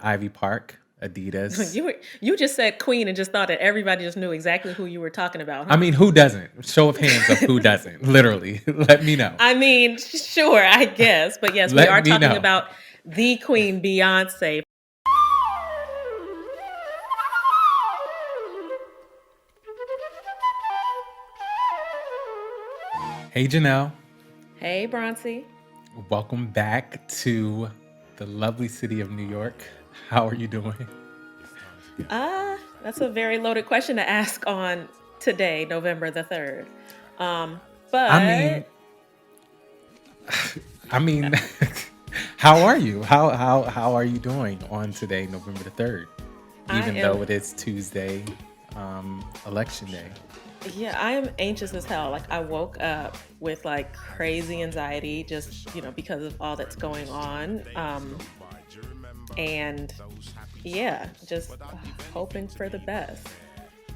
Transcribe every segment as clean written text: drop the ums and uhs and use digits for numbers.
Ivy Park, Adidas. You just said queen and just thought that everybody just knew exactly who you were talking about, I huh? mean, who doesn't? Show of hands of who doesn't. Literally, let me know. I mean, sure, I guess. But yes, we Let are me talking know. about the queen, Beyonce. Hey, Janelle. Hey, Bronzy. Welcome back to the lovely city of New York. How are you doing? That's a very loaded question to ask on today, November the 3rd. Um, I mean, but I mean, how are you? How are you doing on today, November the 3rd? I Even though am, it is Tuesday, election day. yeah, I am anxious as hell. Like, I woke up with like crazy anxiety just, because of all that's going on. And yeah, just hoping for the best.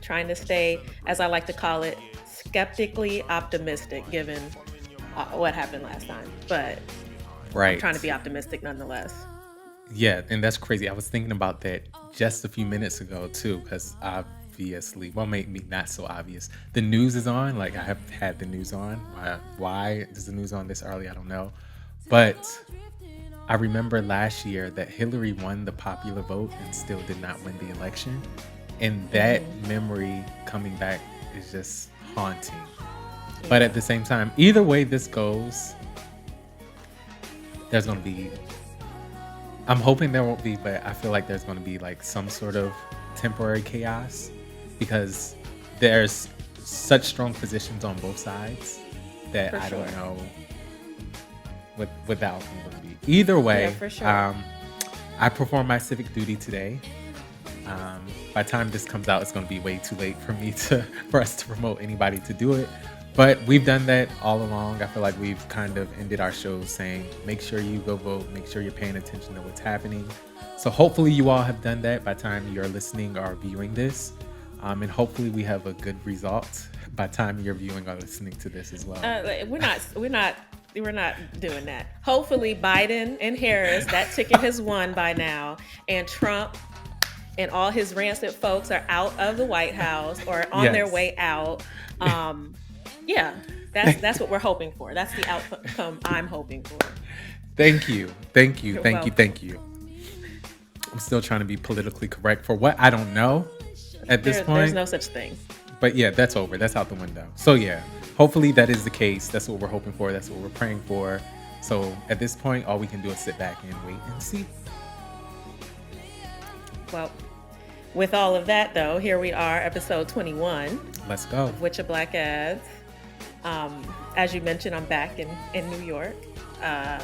Trying to stay, as I like to call it, skeptically optimistic given what happened last time. But I'm trying to Right. be optimistic nonetheless. Yeah, and that's crazy. I was thinking about that just a few minutes ago too, because obviously, well, maybe not so obvious. The news is on. Like I have had the news on. Why is the news on this early? I don't know. But I remember last year that Hillary won the popular vote and still did not win the election. And that Hmm. memory coming back is just haunting. But at Yeah, the same time, either way this goes, there's going to be, I'm hoping there won't be, but I feel like there's going to be like some sort of temporary chaos because there's such strong positions on both sides that for I don't sure. know what the outcome will be. Either Yeah, way, for sure. um, I perform my civic duty today. By the time this comes out, it's going to be way too late for me to for us to promote anybody to do it. But we've done that all along. I feel like we've kind of ended our shows saying, make sure you go vote, make sure you're paying attention to what's happening. So hopefully you all have done that by the time you're listening or viewing this. And hopefully we have a good result by the time you're viewing or listening to this as well. We're not doing that. Hopefully, Biden and Harris, that ticket has won by now, and Trump and all his rancid folks are out of the White House or on their Yes. way out. Um, yeah, that's what we're hoping for. That's the outcome I'm hoping for. Thank you. Thank you. You're Thank you. welcome. Thank you. I'm still trying to be politically correct for what I don't know at this There's point. no such thing. But yeah, that's over. That's out the window. So yeah, hopefully that is the case. That's what we're hoping for. That's what we're praying for. So at this point, all we can do is sit back and wait and see. Well, with all of that though, here we are, episode 21 Let's go. of Witcha Black Ads. As you mentioned, I'm back in New York. Uh,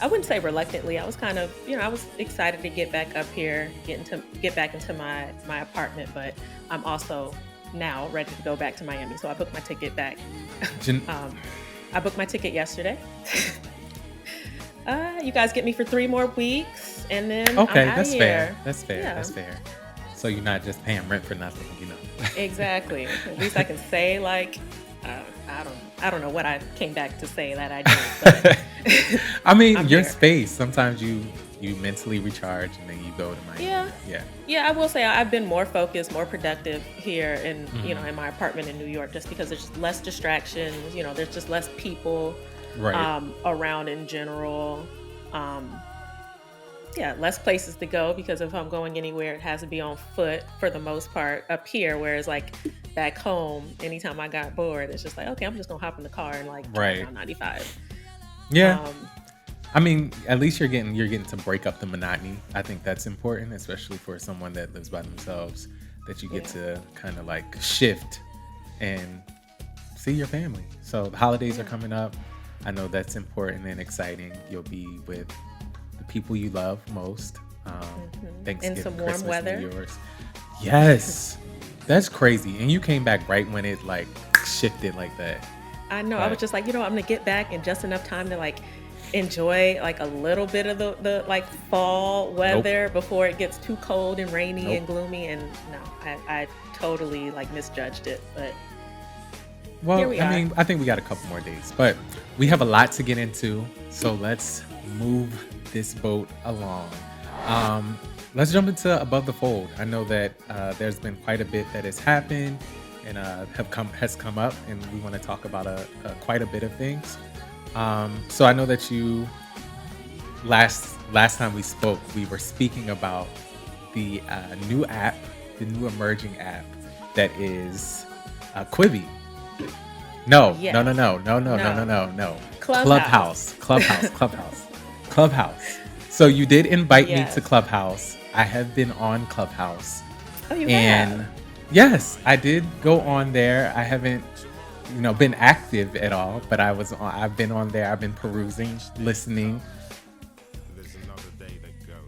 I wouldn't say reluctantly. I was kind of, I was excited to get back up here, get back into my apartment, but I'm also now ready to go back to Miami. So I booked my ticket back. Jan- um, I booked my ticket yesterday. You guys get me for 3 more weeks, and then I'm okay, out of that's fair. here. That's fair. Yeah, That's fair. So you're not just paying rent for nothing. exactly. At least I can say like, I don't know what I came back to say that I did, but I mean, I'm your here. space. Sometimes you mentally recharge and then you go to Miami. Yeah. Yeah. Yeah, I will say I've been more focused, more productive here in, Hmm. in my apartment in New York, just because there's just less distractions. There's just less people Right. around in general. Um, yeah, less places to go because if I'm going anywhere, it has to be on foot for the most part up here. Whereas like back home, anytime I got bored, it's just like, okay, I'm just gonna hop in the car and like drive Right. down 95. Yeah. Um, I mean, at least you're getting to break up the monotony. I think that's important, especially for someone that lives by themselves, that you get yeah, to kind of like shift and see your family. So the holidays are yeah. coming up. I know that's important and exciting. You'll be with the people you love most. In Thanksgiving, some warm Christmas, New weather. Year's. Yes, that's crazy. And you came back right when it like shifted like that. I know. I was But just like, I'm gonna get back in just enough time to like enjoy like a little bit of the like fall nope, weather before it gets too cold and rainy nope. and gloomy. And no, I totally like misjudged it. But here Well, we I are. mean, I think we got a couple more days, but we have a lot to get into. So let's move this boat along. Um, let's jump into above the fold. I know that there's been quite a bit that has happened and has come up, and we want to talk about quite a bit of things. So I know that you last time we spoke, we were speaking about the new app, the new emerging app that is Quibi. No, no, no, Yes. no, no, no, no, no, No. no, no. Clubhouse. Clubhouse, Clubhouse, Clubhouse, Clubhouse. So you did invite me to Yes. Clubhouse. I have been on Clubhouse. Oh, you have? And yes, I did go on there. I haven't, been active at all, but I've been on there. I've been perusing, listening.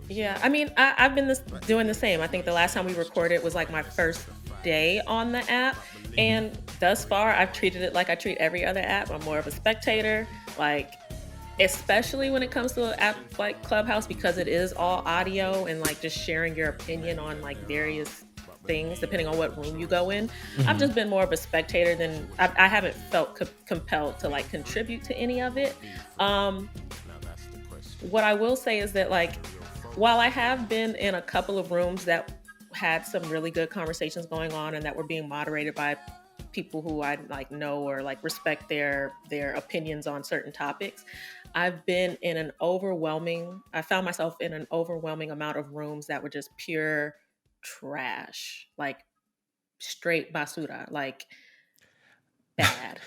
Yeah. I mean, I've been doing the same. I think the last time we recorded was like my first day on the app. Mhm. And thus far, I've treated it like I treat every other app. I'm more of a spectator. Like, especially when it comes to an app like Clubhouse, because it is all audio and like just sharing your opinion on like various things depending on what room you go in. I've Mhm. just been more of a spectator than I haven't felt compelled to like contribute to any of it. um what I will say is that like while I have been in a couple of rooms that had some really good conversations going on and that were being moderated by people who I like know or like respect their opinions on certain topics, I found myself in an overwhelming amount of rooms that were just pure trash, like straight basura, like bad,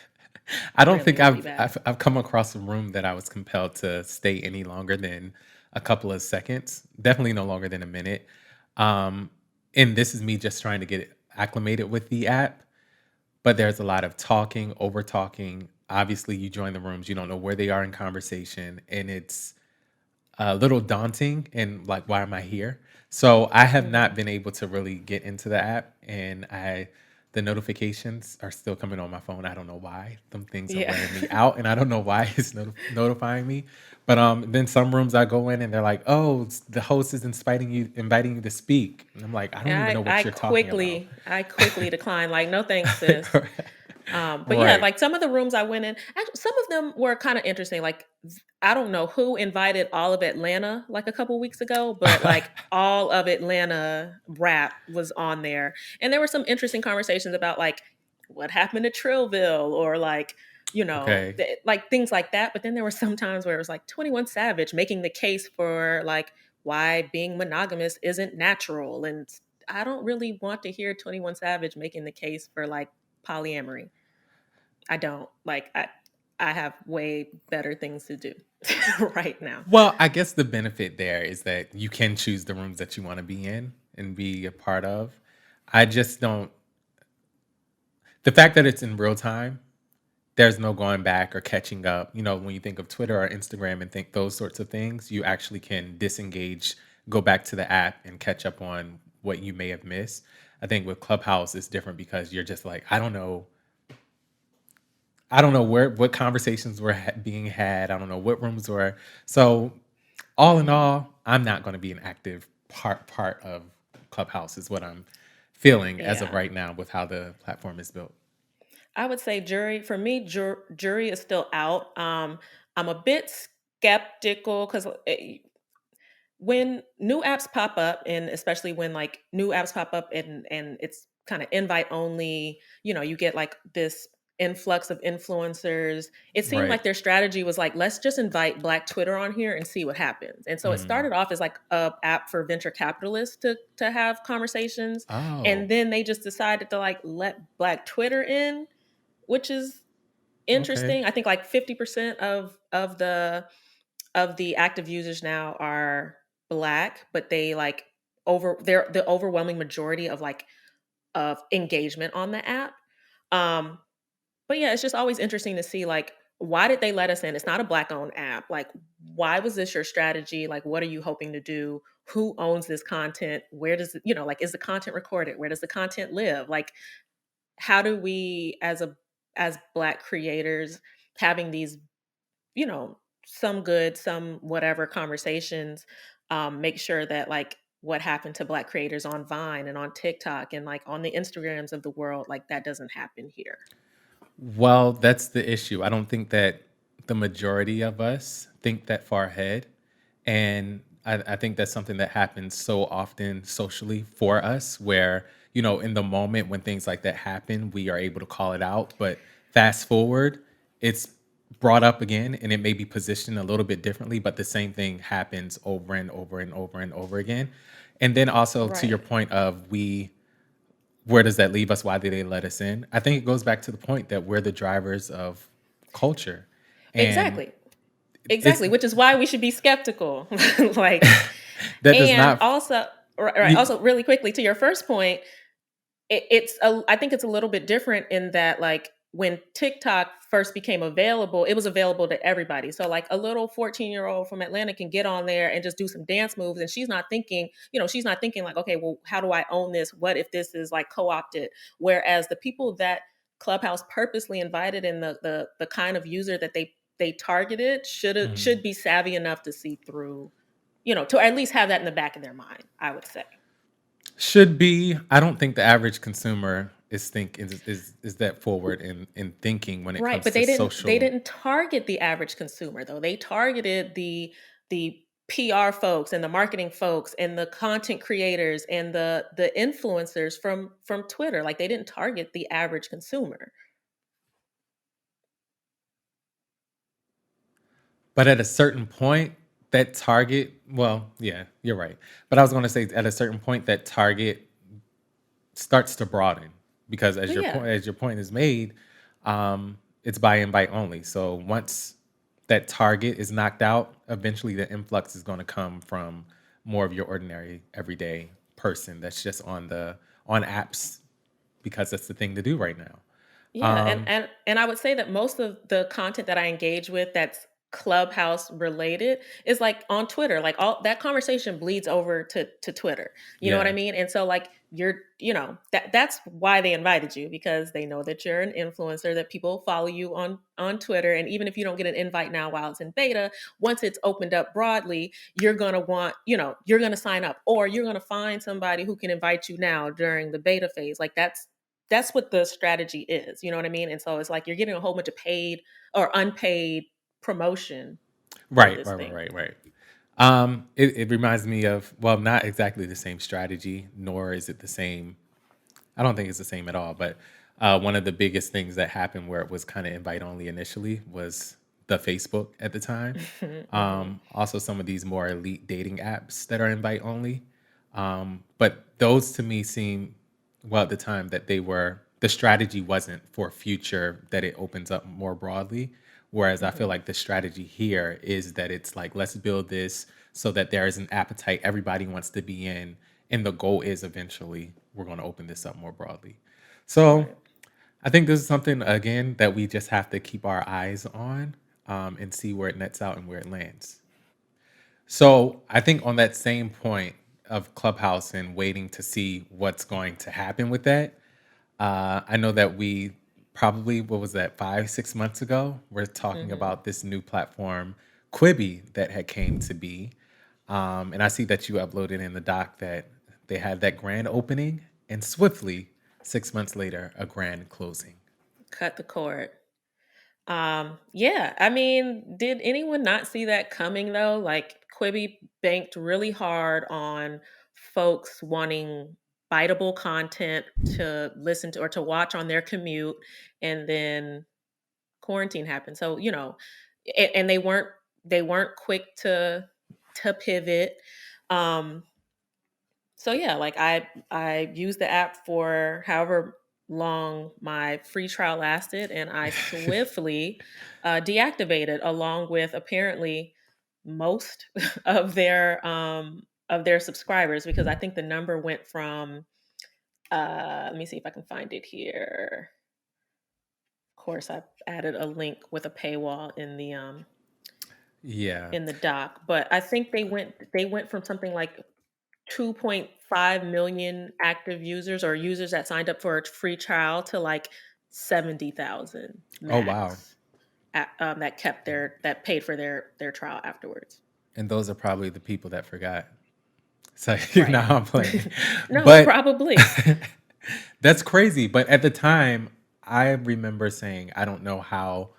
I don't really, think really I've, bad. I've I've come across a room that I was compelled to stay any longer than a couple of seconds. Definitely no longer than a minute. Um, and this is me just trying to get acclimated with the app. But there's a lot of talking, over talking. Obviously, you join the rooms, you don't know where they are in conversation, and it's a little daunting. And like, why am I here? So I have not Hmm. been able to really get into the app, and the notifications are still coming on my phone. I don't know why. Some things are Yeah. wearing me out, and I don't know why it's notifying me. But then some rooms I go in and they're like, "Oh, the host is inviting you to speak," and I'm like, "I don't And even I know I what you're talking about." quickly I quickly declined, like, "No thanks, sis." But yeah, Right. like some of the rooms I went in, some of them were kind of interesting. Like, I don't know who invited all of Atlanta like a couple weeks ago, but like all of Atlanta rap was on there. And there were some interesting conversations about like what happened to Trillville or like, Okay. like things like that. But then there were some times where it was like 21 Savage making the case for like why being monogamous isn't natural. And I don't really want to hear 21 Savage making the case for like polyamory. I don't. Like I have way better things to do right now. Well, I guess the benefit there is that you can choose the rooms that you want to be in and be a part of. I just don't, the fact that it's in real time, there's no going back or catching up. When you think of Twitter or Instagram and think those sorts of things, you actually can disengage, go back to the app and catch up on what you may have missed. I think with Clubhouse, it's different because you're just like, I don't know what conversations were being had. I don't know what rooms were. So all in Mhm. all, I'm not going to be an active part of Clubhouse is what I'm feeling as of Yeah. right now with how the platform is built. I would say jury for me, jury is still out. I'm a bit skeptical because when new apps pop up, and especially when like new apps pop up and it's kind of invite only, you get like this influx of influencers. It seemed Right. like their strategy was like, let's just invite Black Twitter on here and see what happens. And so it Mm. started off as like a app for venture capitalists to have conversations, and Oh, then they just decided to like let Black Twitter in, which is okay. interesting. I think like 50% of the active users now are Black, but they're the overwhelming majority of like of engagement on the app. Um, but yeah, it's just always interesting to see like why did they let us in? It's not a Black owned app. Like, why was this your strategy? Like, what are you hoping to do? Who owns this content? Where does it, like, is the content recorded? Where does the content live? Like, how do we as Black creators having these, you know some good, some whatever conversations, make sure that like what happened to Black creators on Vine and on TikTok and like on the Instagrams of the world, like that doesn't happen here. Well, that's the issue. I don't think that the majority of us think that far ahead. And I think that's something that happens so often socially for us, where, in the moment when things like that happen, we are able to call it out. But fast forward, it's brought up again and it may be positioned a little bit differently, but the same thing happens over and over and over and over again. And then also to your Right. point of where does that leave us? Why did they let us in? I think it goes back to the point that we're the drivers of culture. And Exactly. it's Exactly, which is why we should be skeptical. Like, that does and not also, right, you, also really quickly to your first point, I think it's a little bit different in that, like, when TikTok first became available, it was available to everybody. So like a little 14-year-old from Atlanta can get on there and just do some dance moves, and she's not thinking like, okay, well, how do I own this? What if this is like co-opted? Whereas the people that Clubhouse purposely invited and the kind of user that they targeted Mhm. should be savvy enough to see through, to at least have that in the back of their mind, I would say. Should be. I don't think the average consumer is that forward in thinking when it Right, comes but to they social. didn't target the average consumer though. They targeted the PR folks and the marketing folks and the content creators and the influencers from Twitter. Like, they didn't target the average consumer. But at a certain point, that target, well, yeah, you're right. But I was going to say at a certain point, that target starts to broaden because But yeah, as your point is made, it's buy and bite only. So once that target is knocked out, eventually the influx is going to come from more of your ordinary everyday person that's just on apps because that's the thing to do right now. yeah, and Um, and I would say that most of the content that I engage with that's Clubhouse related is like on Twitter. Like, all that conversation bleeds over to Twitter. You know what I yeah, mean? And so like, that's why they invited you, because they know that you're an influencer, that people follow you on Twitter, and even if you don't get an invite now while it's in beta, once it's opened up broadly, you're going to sign up, or you're going to find somebody who can invite you now during the beta phase. Like, that's what the strategy is. You know what I mean? And so it's like you're getting a whole bunch of paid or unpaid promotion for right, this right, right, thing. right, right. It reminds me of, well, not exactly the same strategy, nor is it the same. I don't think it's the same at all. But one of the biggest things that happened where it was kind of invite only initially was the Facebook at the time. Hmm. Also, some of these more elite dating apps that are invite only. But those to me seem, well, at the time that the strategy wasn't for future that it opens up more broadly. Whereas I feel Hmm. like the strategy here is that it's like, let's build this so that there is an appetite. Everybody wants to be in. And the goal is eventually we're going to open this up more broadly. So Right. I think this is something, again, that we just have to keep our eyes on and see where it nets out and where it lands. So I think on that same point of Clubhouse and waiting to see what's going to happen with that, I know that we probably, what was that, 5, 6 months ago, we're talking Hmm. about this new platform, Quibi, that had came to be. And I see that you uploaded in the doc that they had that grand opening and swiftly, 6 months later, a grand closing. Cut the cord. Yeah, I mean, did anyone not see that coming though? Like, Quibi banked really hard on folks wanting biteable content to listen to or to watch on their commute, and then quarantine happened. So, and they weren't quick to pivot. Um, so yeah, like, I used the app for however long my free trial lasted, and I swiftly deactivated, along with apparently most of their subscribers, because I think the number went from, let me see if I can find it here. Of course, I added a link with a paywall Yeah. in the doc, but I think they went from something like 2.5 million active users, or users that signed up for a free trial, to like 70,000 Oh, wow. max, that paid for their trial afterwards. And those are probably the people that forgot. So Right. now I'm playing. No, But probably. that's crazy. But at the time, I remember saying, I don't know how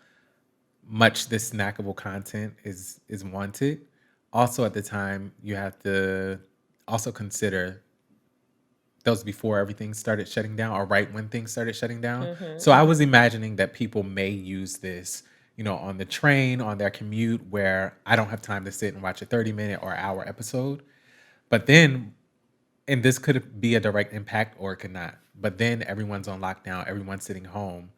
much this snackable content is wanted. also at the time, you have to also consider that was before everything started shutting down or right when things started shutting down. Mhm, So I was mhm. imagining that people may use this, on the train, on their commute, where I don't have time to sit and watch a 30-minute or hour episode. But then, and this could be a direct impact or it could not. But then everyone's on lockdown, everyone's sitting home.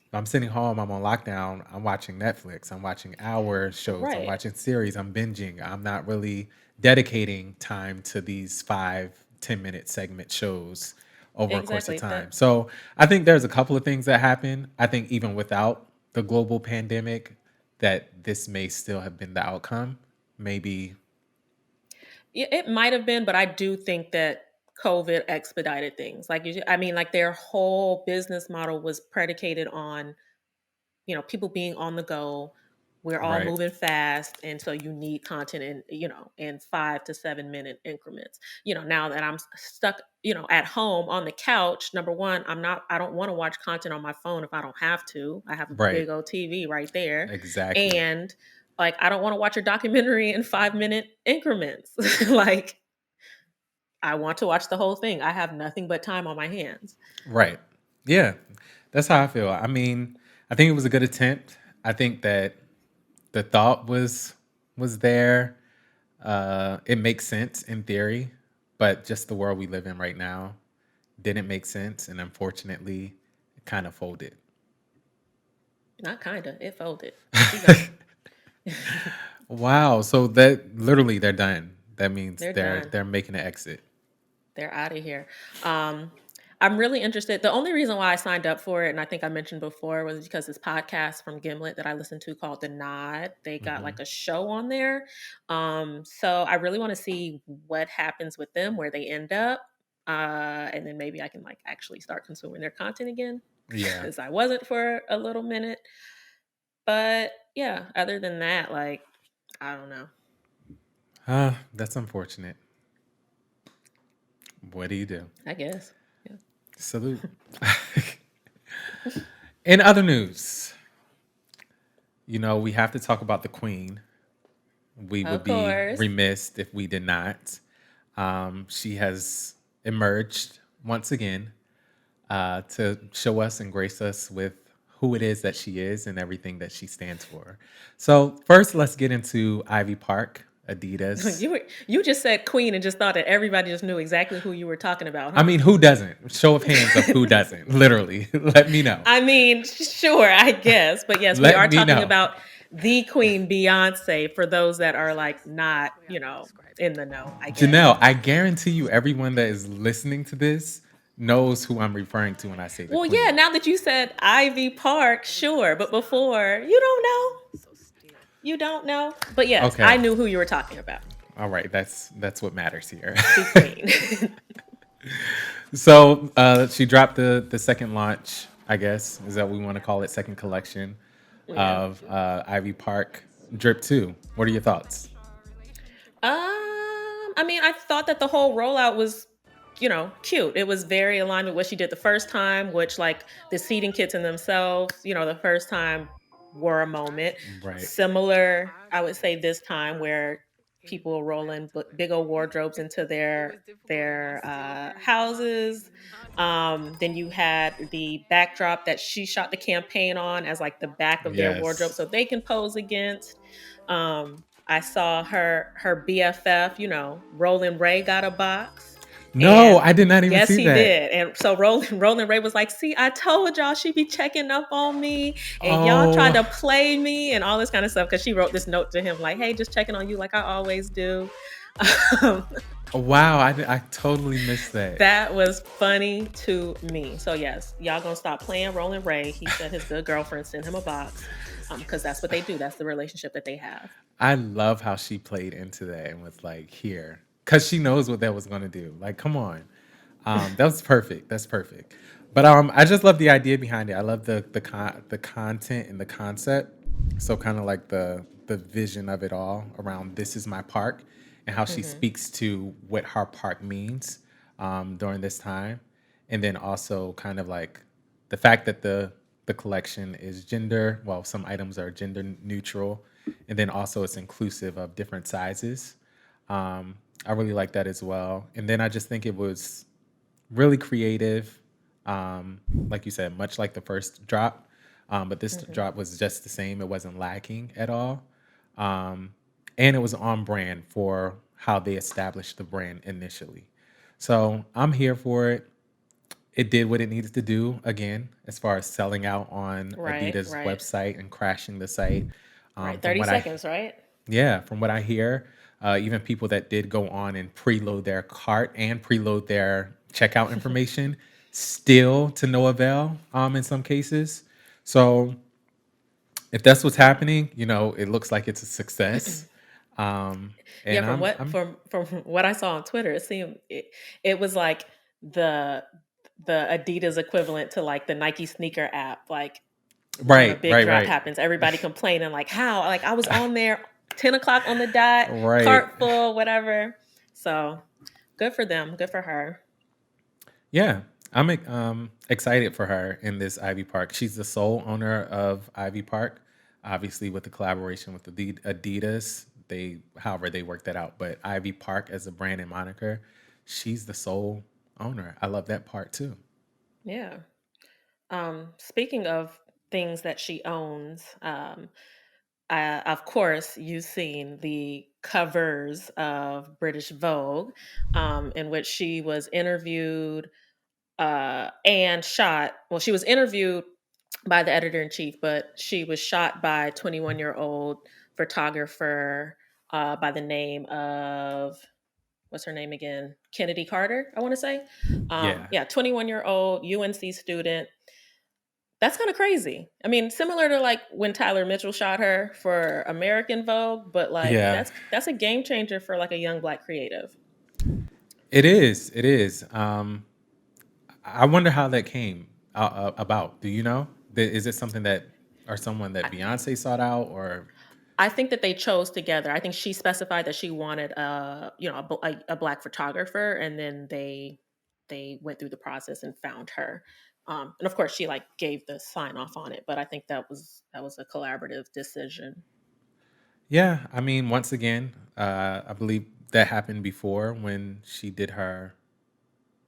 If I'm sitting home, I'm on lockdown, I'm watching Netflix, I'm watching hour shows, I'm Right. watching series, I'm binging. I'm not really dedicating time to these 5-10 minute segment shows over a course of Exactly. time. That So I think there's a couple of things that happen. I think even without the global pandemic, that this may still have been the outcome. Maybe. Yeah, it might have been, but I do think that COVID expedited things. I mean, like their whole business model was predicated on, people being on the go. We're all Right. moving fast, and so you need content in 5 to 7 minute increments. Now that I'm stuck, at home on the couch, number one, I don't want to watch content on my phone if I don't have to. I have a Right. big old TV right there, Exactly. and like I don't want to watch a documentary in 5 minute increments. Like I want to watch the whole thing. I have nothing but time on my hands. Right. Yeah. That's how I feel. I mean, I think it was a good attempt. I think that the thought was there. It makes sense in theory, but just the world we live in right now didn't make sense, and unfortunately, it kind of folded. Not kinda. It folded. She gone. Wow. So that literally they're done. That means They're they're done. they're making an exit. They're out of here. Um, I'm really interested. The only reason why I signed up for it, and I think I mentioned before, was because this podcast from Gimlet that I listened to called The Nod, they got Hmm. like a show on there. So I really want to see what happens with them, where they end up. And then maybe I can like actually start consuming their content again Yeah. because I wasn't for a little minute. But yeah, other than that, like, I don't know. That's unfortunate. What do you do? I guess. Yeah. Salute. In other news, we have to talk about the Queen. We would Of be course. remiss if we did not. She has emerged once again to show us and grace us with who it is that she is and everything that she stands for. So first, let's get into Ivy Park, Adidas. You just said queen and just thought that everybody just knew exactly who you were talking about, I huh? mean, who doesn't? Show of hands of who doesn't. Literally, let me know. I mean, sure, I guess, but yes, we Let are me talking know. about the queen Beyoncé for those that are like not, in the know, I guess. Janelle, I guarantee you, everyone that is listening to this knows who I'm referring to when I say the Well, yeah, Queen. now that you said Ivy Park, sure, but before, you don't know. You don't know. But yes, Okay. I knew who you were talking about. All right. That's what matters here. The queen. So she dropped the second launch, I guess, is that what we want to call it, second collection Yeah. of Ivy Park Drip 2. What are your thoughts? I mean, I thought that the whole rollout was, cute. It was very aligned with what she did the first time, which like the seating kits in themselves, the first time were a moment. Right. Similar, I would say this time where people roll in big old wardrobes into their houses. Then you had the backdrop that she shot the campaign on as like the back of their wardrobe Yes. so they can pose against. I saw her BFF, Roland Ray got a box. No, And I did not even yes, see he that. did. And so Roland Ray was like, see, I told y'all she be checking up on me and y'all tried Oh, to play me and all this kind of stuff. Cause she wrote this note to him like, hey, just checking on you like I always do. Um, wow. I totally missed that. that was funny to me. So yes, y'all gonna stop playing Roland Ray. He said his good girlfriend sent him a box. Because that's what they do. That's the relationship that they have. I love how she played into that and was like, here. Because she knows what that was going to do. Like, come on. That was perfect. That's perfect. But I just love the idea behind it. I love the content and the concept. So kind of like the vision of it all around this is my park and how she Hmm. speaks to what her park means during this time, and then also kind of like the fact that the collection is gender. Well, some items are gender neutral, and then also it's inclusive of different sizes. I really like that as well. And then I just think it was really creative. Like you said, much like the first drop, but this Hmm. drop was just the same. It wasn't lacking at all, um, and it was on brand for how they established the brand initially. So I'm here for it. It did what it needed to do again, as far as selling out on Right, Adidas' right, website and crashing the site. right. From 30 what I seconds, right? Yeah, from what I hear, even people that did go on and preload their cart and preload their checkout information, still to no avail, in some cases. So if that's what's Yeah. happening, it looks like it's a success. Yeah, And from I'm, what I'm from what I saw on Twitter, it was like the the Adidas equivalent to like the Nike sneaker app. Like when a right, big right, drop right, happens, everybody complaining like how like I was on there 10 o'clock on the dot, right. cart full, whatever. So good for them, good for her. Yeah, I'm excited for her in this Ivy Park. She's the sole owner of Ivy Park, obviously with the collaboration with the Adidas. However, they work that out. But Ivy Park as a brand and moniker, she's the sole owner. I love that part too. Yeah. Speaking of things that she owns, of course, you've seen the covers of British Vogue, in which she was interviewed and shot. Well, she was interviewed by the editor in chief, but she was shot by 21-year-old photographer by the name of what's her name again? Kennedy Carter, I want to say. Yeah, Yeah, 21-year-old UNC student. That's kind of crazy. I mean, similar to like when Tyler Mitchell shot her for American Vogue, but like yeah, that's a game changer for like a young black creative. it is. It is. I wonder how that came about. Do you know? Is it something that or someone I, that Beyonce sought out or? I think that they chose together. I think she specified that she wanted a black photographer, and then they went through the process and found her. And of course, she like gave the sign off on it, but I think that was a collaborative decision. Yeah, I mean, once again, I believe that happened before when she did her.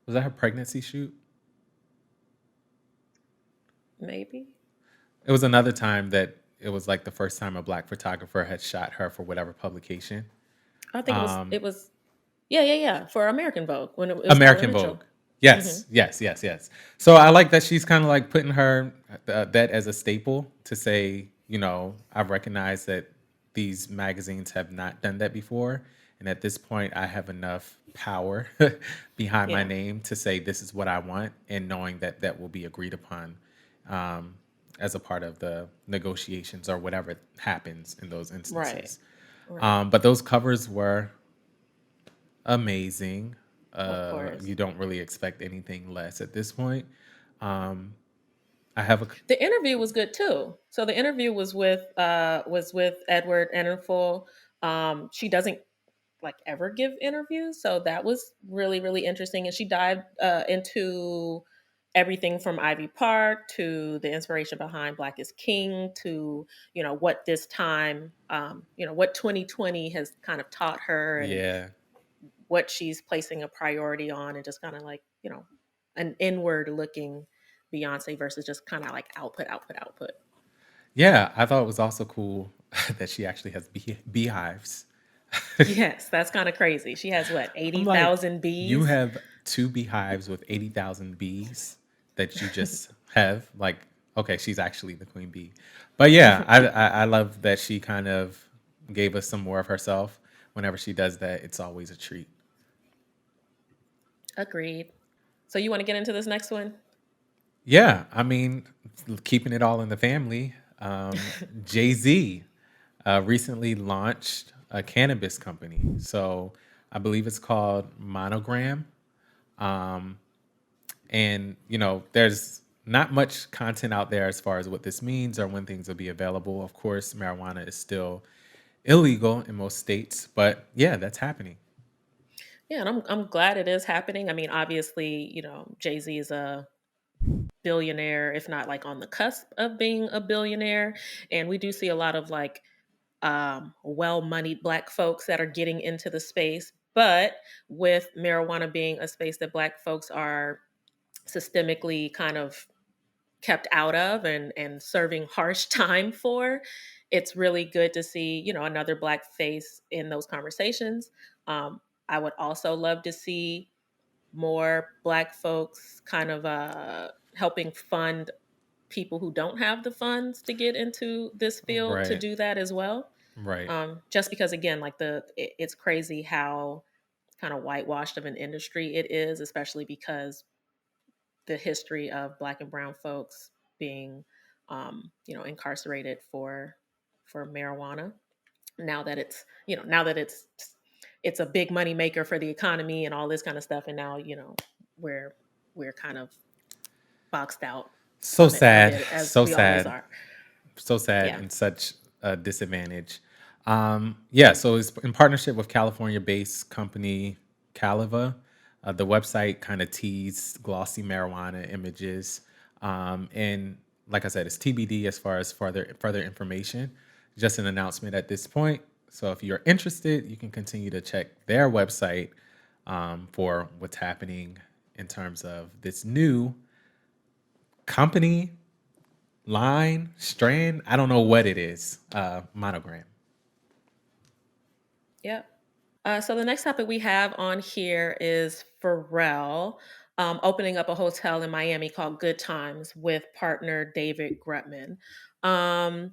Was that her pregnancy shoot? Maybe It was another time that it was like the first time a black photographer had shot her for whatever publication. I think it was Um, it was yeah, yeah, yeah, for American Vogue when it was Tyler American Mitchell. Vogue. Hmm. Yes, yes, yes, yes. So I like that she's kind of like putting her that as a staple to say, I recognize that these magazines have not done that before, and at this point, I have enough power behind my Yeah, name to say this is what I want, and knowing that that will be agreed upon um, as a part of the negotiations or whatever happens in those right, instances. right. But those covers were amazing. Of course. You don't really expect anything less at this point. Um, I have a The interview was good too. So the interview was with Edward Enninful. She doesn't like ever give interviews, so that was really really interesting. And she dived into everything from Ivy Park to the inspiration behind Black is King to what this time, what 2020 has kind of taught her and yeah, what she's placing a priority on, and just kind of like an inward looking Beyonce versus just kind of like output, output, output. yeah. I thought it was also cool that she actually has beehives. Yes, that's kind of crazy. She has what, I'm eighty like, thousand you bees? have two beehives with 80,000 bees that you just have. Like, okay, she's actually the queen bee. But yeah, I love that she kind of gave us some more of herself. Whenever she does that, it's always a treat. Agreed. So you want to get into this next one? Yeah, I mean, keeping it all in the family. Jay Z recently launched a cannabis company. So I believe it's called Monogram. Um, and, there's not much content out there as far as what this means or when things will be available. Of course, marijuana is still illegal in most states, but yeah, that's happening. Yeah, and I'm glad it is happening. I mean, obviously, Jay-Z is a billionaire, if not like on the cusp of being a billionaire, and we do see a lot of like well-moneyed Black folks that are getting into the space. But with marijuana being a space that Black folks are systemically kind of kept out of and serving harsh time for, it's really good to see, another Black face in those conversations. I would also love to see more Black folks kind of helping fund people who don't have the funds to get into this field to Right. do that as well. Right. Just because, again, like it's crazy how kind of whitewashed of an industry it is, especially because the history of Black and brown folks being, incarcerated for marijuana. Now that it's a big money maker for the economy and all this kind of stuff, and now we're we're kind of boxed out So from it a sad. bit, as So we always sad. are. So sad Yeah. and such a disadvantage. Yeah, so it's in partnership with California-based company Caliva. The website kind of teased glossy marijuana images, and like I said, it's TBD as far as further information. Just an announcement at this point. So if you're interested, you can continue to check their website for what's happening in terms of this new company line, strand. I don't know what it is. Monogram. Yeah. So the next topic we have on here is Pharrell opening up a hotel in Miami called Good Times with partner David Grutman. Um,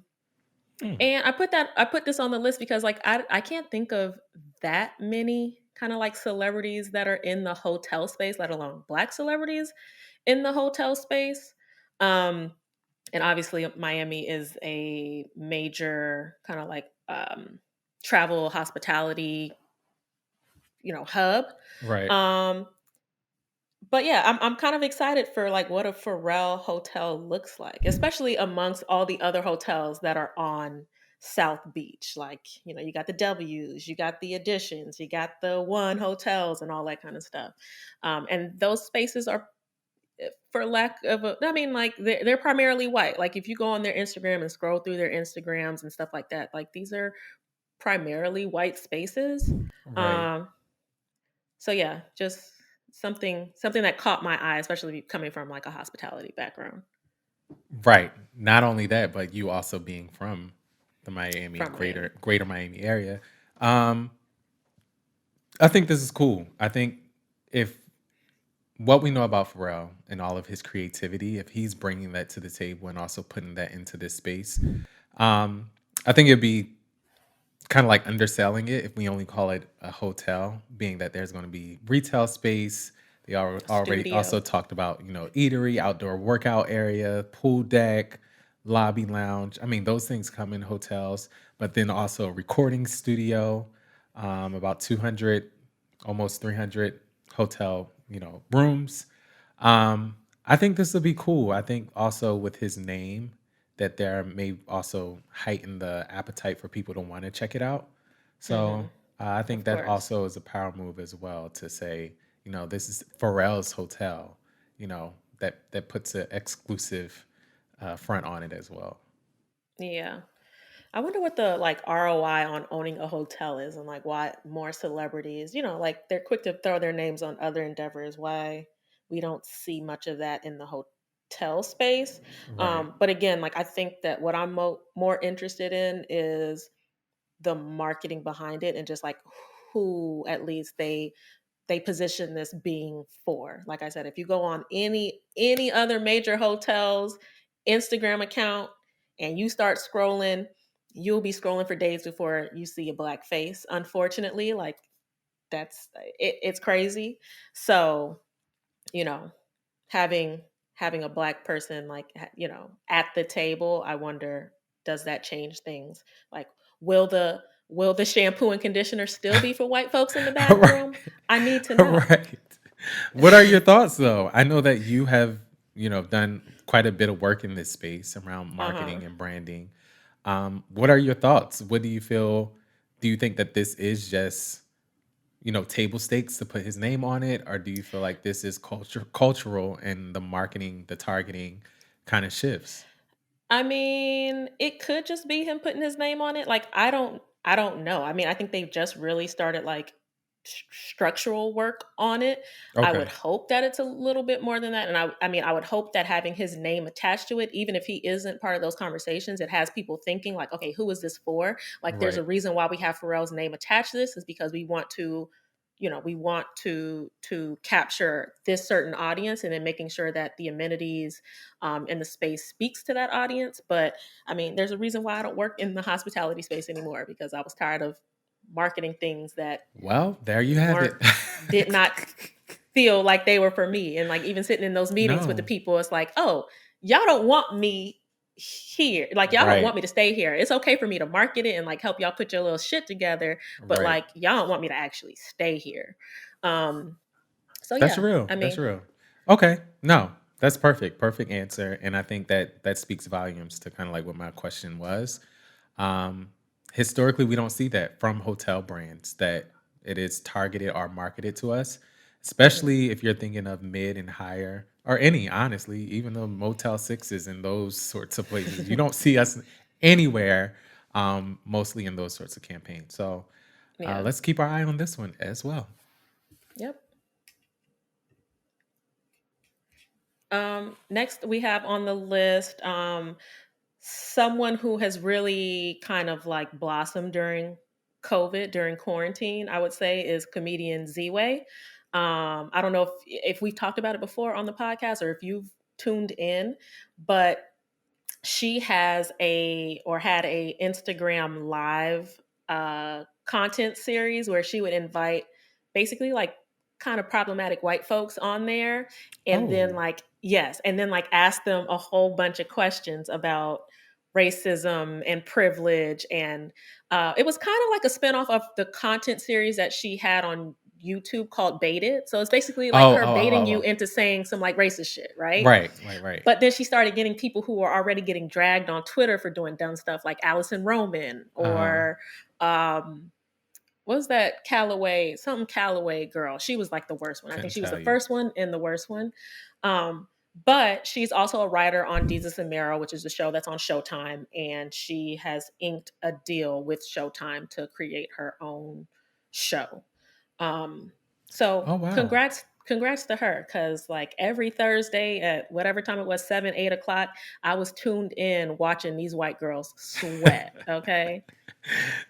Mm. and I put this on the list because like I can't think of that many kind of like celebrities that are in the hotel space, let alone Black celebrities in the hotel space. Um, and obviously Miami is a major kind of like travel hospitality, hub. Right. Um, but yeah, I'm kind of excited for like what a Pharrell hotel looks like, especially amongst all the other hotels that are on South Beach. Like, you got the W's, you got the Additions, you got the One hotels and all that kind of stuff. And those spaces are, for lack of I mean, like they're primarily white. Like if you go on their Instagram and scroll through their Instagrams and stuff like that, like these are primarily white spaces. Right. Um, so yeah, just something that caught my eye, especially coming from like a hospitality background Right. Not only that, but you also being from the Miami from Miami. greater Miami area. Um, I think this is cool. I think if what we know about Pharrell and all of his creativity, if he's bringing that to the table and also putting that into this space, um, I think it'd be kind of like underselling it if we only call it a hotel, being that there's going to be retail space. They already also Studio. talked about, eatery, outdoor workout area, pool deck, lobby lounge. I mean, those things come in hotels, but then also a recording studio, about 200, almost 300 hotel, rooms. I think this will be cool. I think also with his name, that there may also heighten the appetite for people to want to check it out. So Hmm. I think Of that course. also is a power move as well to say, this is Pharrell's hotel. That puts an exclusive front on it as well. Yeah. I wonder what the like ROI on owning a hotel is and like why more celebrities, like they're quick to throw their names on other endeavors. Why we don't see much of that in the hotel space. Right. But again, like I think that what I'm more interested in is the marketing behind it and just like who at least they position this being for. Like I said, if you go on any other major hotels Instagram account and you start scrolling, you'll be scrolling for days before you see a Black face. Unfortunately, like it's crazy. So you know, having having a Black person like at the table, I wonder, does that change things? Like, will the shampoo and conditioner still be for white folks in the Right. bathroom? I need to know. Right. What are your thoughts though? I know that you have, done quite a bit of work in this space around Uh-huh. marketing and branding. What are your thoughts? What do you feel? Do you think that this is just, table stakes to put his name on it? Or do you feel like this is cultural and the marketing, the targeting kind of shifts? I mean, it could just be him putting his name on it. Like, I don't know. I mean, I think they've just really started like structural work on it. I would Okay. hope that it's a little bit more than that. And I mean, I would hope that having his name attached to it, even if he isn't part of those conversations, it has people thinking like, okay, who is this for? Like, there's Right. a reason why we have Pharrell's name attached to this is because we want to, we want to capture this certain audience, and then making sure that the amenities and the space speaks to that audience. But I mean, there's a reason why I don't work in the hospitality space anymore, because I was tired of marketing things that Well, there you have weren't it. did not feel like they were for me. And like even sitting in those meetings with the No. people, it's like, oh, y'all don't want me here. Like y'all don't want Right. me to stay here. It's okay for me to market it and like help y'all put your little shit together, but Right. like y'all don't want me to actually stay here. Um, so That's yeah, real. I That's mean, real. Okay. No, that's perfect. Perfect answer. And I think that that speaks volumes to kind of like what my question was. Um, Historically, we don't see that from hotel brands that it is targeted or marketed to us, mhm, especially if you're thinking of mid and higher or any, honestly, even the Motel Sixes and those sorts of places. You don't see us anywhere, mostly in those sorts of campaigns. So yeah, let's keep our eye on this one as well. yep. Next we have on the list someone who has really kind of like blossomed during COVID, during quarantine, I would say, is comedian Z-Way. I don't know if we've talked about it before on the podcast or if you've tuned in, but she has a or had a Instagram live content series where she would invite basically like kind of problematic white folks on there, and then Oh, like yes, and then like ask them a whole bunch of questions about racism and privilege. And it was kind of like a spinoff of the content series that she had on YouTube called Baited. So it's basically like oh, her oh, oh, baiting oh, you oh. into saying some like racist shit, right? Right, right, right. But then she started getting people who were already getting dragged on Twitter for doing dumb stuff, like Allison Roman Uh, or um, what was that Callaway, something Callaway girl. She was like the worst one. I think couldn't she was the tell you. first one and the worst one. Um, but she's also a writer on Jesus and Mero, which is a show that's on Showtime, and she has inked a deal with Showtime to create her own show. Um, so Oh, wow. congrats to her, because like every Thursday at whatever time it was, 7, 8 o'clock, I was tuned in watching these white girls sweat. Okay.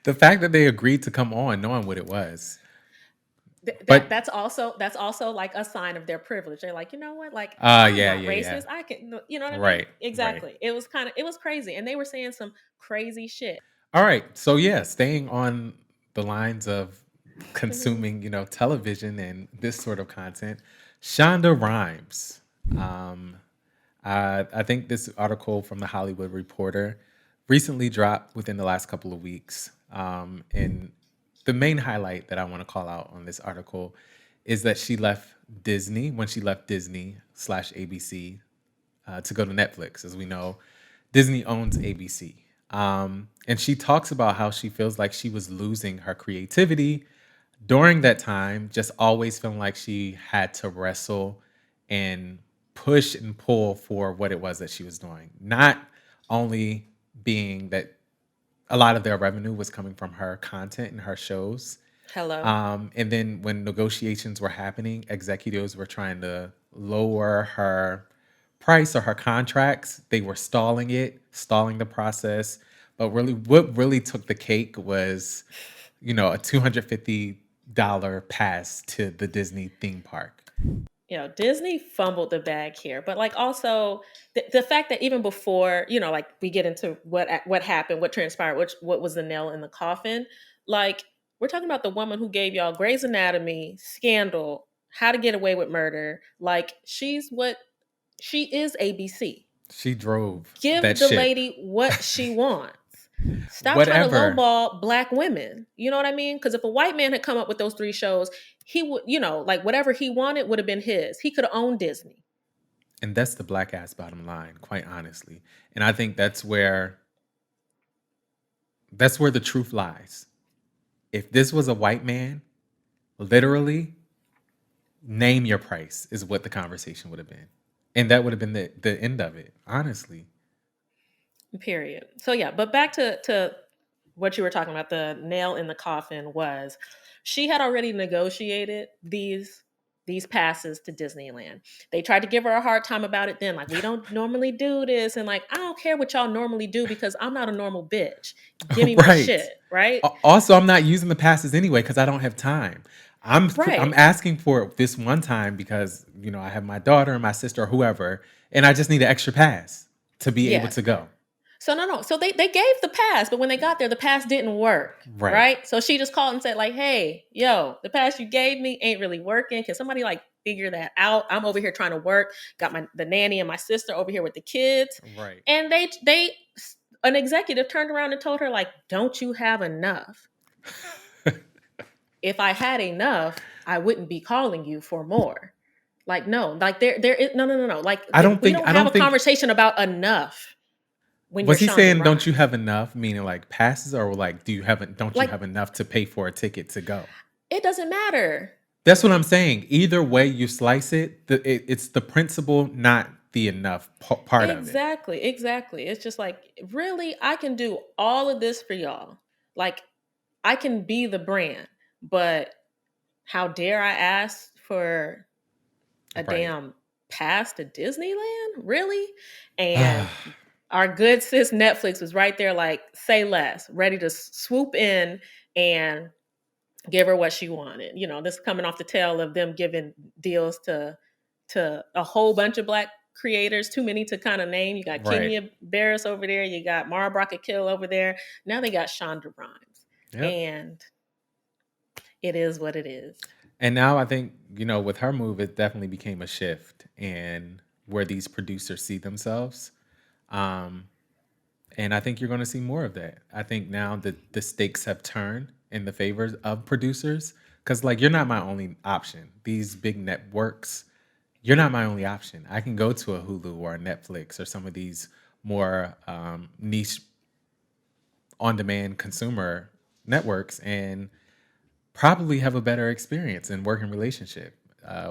The fact that they agreed to come on knowing what it was. That But that's also like a sign of their privilege. They're like, you know what, like I'm yeah, not yeah, yeah. racist. I can, you know what I mean? Right, right. Exactly. It was crazy, and they were saying some crazy shit. All right. So yeah, staying on the lines of Mhm. consuming, television and this sort of content, Shonda Rhimes. Um, I think this article from the Hollywood Reporter recently dropped within the last couple of weeks. And the main highlight that I want to call out on this article is that she left Disney when she left Disney slash ABC to go to Netflix. As we know, Disney owns ABC. And she talks about how she feels like she was losing her creativity during that time, just always feeling like she had to wrestle and push and pull for what it was that she was doing. Not only being that a lot of their revenue was coming from her content and her shows, Hello. and then when negotiations were happening, executives were trying to lower her price or her contracts. They were stalling it, stalling the process. But really, what really took the cake was, a $250 pass to the Disney theme park. Disney fumbled the bag here, but like also the fact that even before, like we get into what happened, what transpired, what was the nail in the coffin, like we're talking about the woman who gave y'all Grey's Anatomy, Scandal, How to Get Away with Murder. Like she is ABC. She drove that Give the ship. lady what she wants. Stop trying to Whatever. lowball black women. You know what I mean? Because if a white man had come up with those three shows, he would, like whatever he wanted would have been his. He could have owned Disney. And that's the black ass bottom line, quite honestly. And I think that's where the truth lies. If this was a white man, literally, name your price is what the conversation would have been. And that would have been the end of it, honestly. Period. So yeah, but back to what you were talking about, the nail in the coffin was she had already negotiated these passes to Disneyland. They tried to give her a hard time about it then, like, we don't normally do this, and like, I don't care what y'all normally do because I'm not a normal bitch. Give me my Right. shit, right? Also, I'm not using the passes anyway because I don't have time. I'm Right. asking for it this one time because I have my daughter and my sister or whoever, and I just need an extra pass to be able Yeah. to go. So no. So they gave the pass, but when they got there, the pass didn't work. Right. Right. So she just called and said, like, hey, yo, the pass you gave me ain't really working. Can somebody like figure that out? I'm over here trying to work. Got the nanny and my sister over here with the kids. Right. And they an executive turned around and told her, like, don't you have enough? If I had enough, I wouldn't be calling you for more. Like, no, like no. Like, I don't we think don't I have a don't think conversation about enough when you're was he Shonda saying don't you Rhimes. have enough, meaning like passes, or like don't you Like, have enough to pay for a ticket to go? it doesn't matter. That's what I'm saying. Either way you slice it, it's the principle, not the enough part of it. Exactly, exactly. It's just like, really, I can do all of this for y'all. Like, I can be the brand, but how dare I ask for a Right. damn pass to Disneyland? Really? And our good sis Netflix was right there, like, say less, ready to swoop in and give her what she wanted. This is coming off the tail of them giving deals to a whole bunch of black creators, too many to kind of name. You got Right. Kenya Barris over there, you got Mara Brockett-Kill over there. Now they got Shonda Rhimes. Yep. And it is what it is. And now I think, with her move, it definitely became a shift in where these producers see themselves. Um, and I think you're going to see more of that. I think now that the stakes have turned in the favor of producers, because like you're not my only option. These big networks, you're not my only option. I can go to a Hulu or a Netflix or some of these more niche on-demand consumer networks and probably have a better experience and working relationship,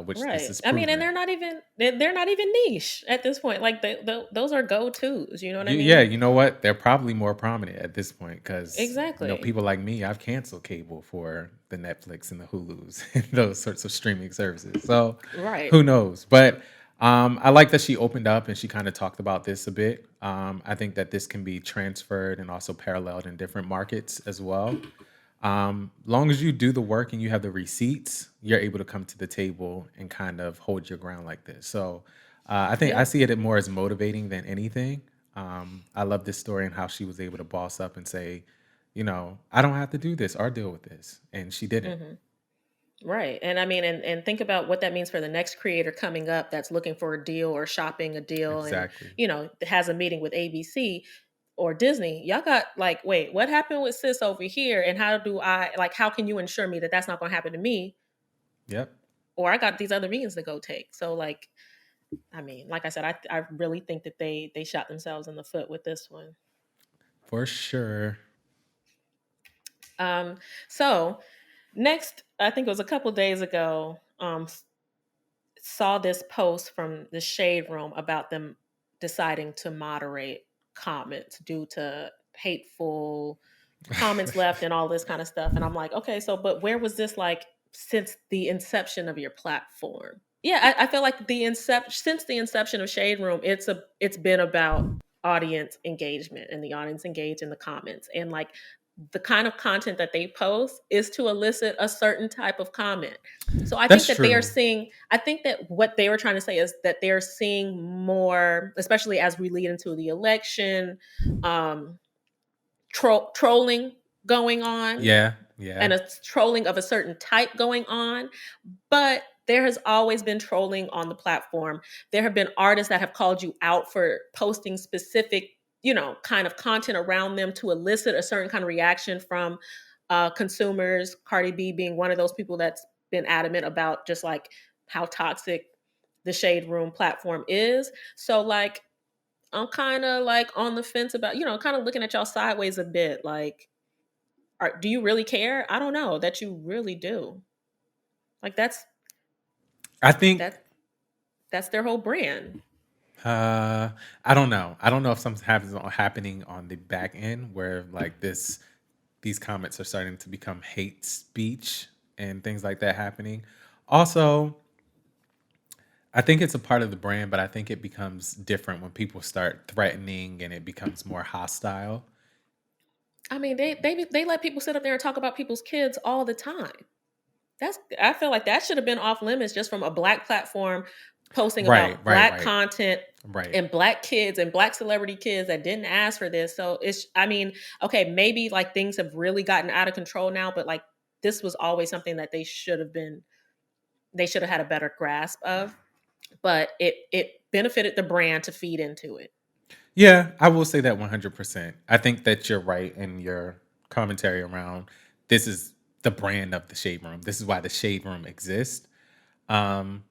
which this Right. is I mean, and proven. they're not even niche at this point. Like, those are go-tos, you know what I Yeah, mean? you know what? They're probably more prominent at this point because Exactly. people like me, I've canceled cable for the Netflix and the Hulus and those sorts of streaming services. So Right. who knows? But I like that she opened up and she kind of talked about this a bit. I think that this can be transferred and also paralleled in different markets as well. Long as you do the work and you have the receipts, you're able to come to the table and kind of hold your ground like this. So I think I Yeah. see it more as motivating than anything. I love this story and how she was able to boss up and say, I don't have to do this or deal with this, and she didn't. Hmm. Right. And I mean, and think about what that means for the next creator coming up that's looking for a deal or shopping a deal and, Exactly. has a meeting with ABC or Disney. Y'all got, like, wait, what happened with sis over here? And how can you ensure me that that's not going to happen to me? Yep. Or I got these other meetings to go take. So, like, I mean, like I said, I really think that they shot themselves in the foot with this one. For sure. Um, so next, I think it was a couple days ago, saw this post from the Shade Room about them deciding to moderate comments due to hateful comments left and all this kind of stuff. And I'm like, okay, so but where was this, like, since the inception of your platform? Yeah, I feel like since the inception of Shade Room, it's been about audience engagement and the audience engaged in the comments, and like the kind of content that they post is to elicit a certain type of comment. So I think That's that they are true. seeing, I think that what they were trying to say is that they're seeing more, especially as we lead into the election, um, trolling going on, Yeah. Yeah. and a trolling of a certain type going on. But there has always been trolling on the platform. There have been artists that have called you out for posting specific, kind of content around them to elicit a certain kind of reaction from consumers. Cardi B being one of those people that's been adamant about just like how toxic the Shade Room platform is. So, like, I'm kind of like on the fence about, kind of looking at y'all sideways a bit. Like, do you really care? I don't know that you really do. Like, I think that that's their whole brand. Uh, I don't know. I don't know if something happens happening on the back end where like these comments are starting to become hate speech and things like that happening. Also, I think it's a part of the brand, but I think it becomes different when people start threatening and it becomes more hostile. I mean, they let people sit up there and talk about people's kids all the time. That's I feel like that should have been off limits just from a black platform posting Right, about right, black right, content right. and black kids and black celebrity kids that didn't ask for this. So it's I mean, okay, maybe like things have really gotten out of control now, but like this was always something that they should have had a better grasp of. But it benefited the brand to feed into it. Yeah, I will say that 100%. I think that you're right in your commentary around this is the brand of the shade room. This is why the shade room exists. Um,